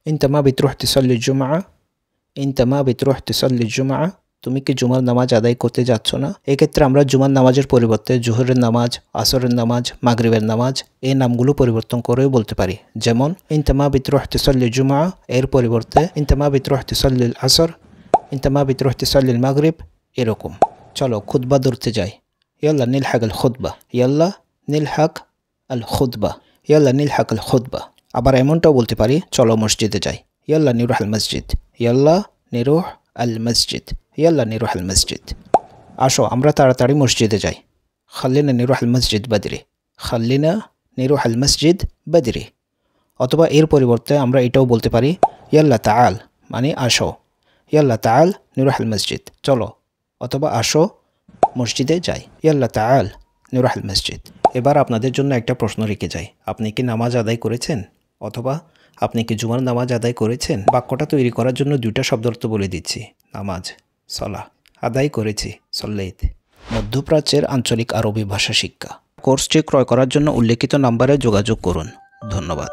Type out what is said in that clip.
انت ما بتروح تصلي الجمعة انت ما بتروح تصلي الجمعة তুমি কি জুমার নামাজ আদায় করতে যাচ্ছ না? এক্ষেত্রে আমরা জুমার নামাজের পরিবর্তে জোহরের নামাজ, আসরের নামাজ, মাগরিবের নামাজ এই নামগুলো পরিবর্তন করেও বলতে পারি। যেমন انت ما بتروح تصلي الجمعة এর পরিবর্তে انت ما بتروح تصلي العصر انت ما بتروح تصلي المغرب এরকম। চলো খুতবা ধরতে যাই। يلا نلحق الخطبة يلا نلحق الخطبة يلا نلحق الخطبة। আবার এমনটাও বলতে পারি চলো মসজিদে যাই। يلا نروح المسجد يلا نروح المسجد يلا نروح المسجد। আসো আমরা তাড়াতাড়ি মসজিদে যাই। خلينا نروح المسجد بدري خلينا نروح المسجد بدري। অথবা এর পরিবর্তে আমরা এটাও বলতে পারি يلا تعال মানে আসো। يلا تعال نروح المسجد চলো অথবা আসো মসজিদে যাই। يلا تعال نروح المسجد। এবার আপনাদের জন্য একটা প্রশ্ন রেখে যাই। আপনি কি নামাজ আদায় করেছেন? অথবা আপনি কি জুমার নামাজ আদায় করেছেন? বাক্যটা তৈরি করার জন্য দুইটা শব্দার্থ বলে দিচ্ছি। নামাজ সলা, আদায় করেছি সল্লাইত। মধ্যপ্রাচ্যের আঞ্চলিক আরবি ভাষা শিক্ষা কোর্সটি ক্রয় করার জন্য উল্লেখিত নম্বরে যোগাযোগ করুন। ধন্যবাদ।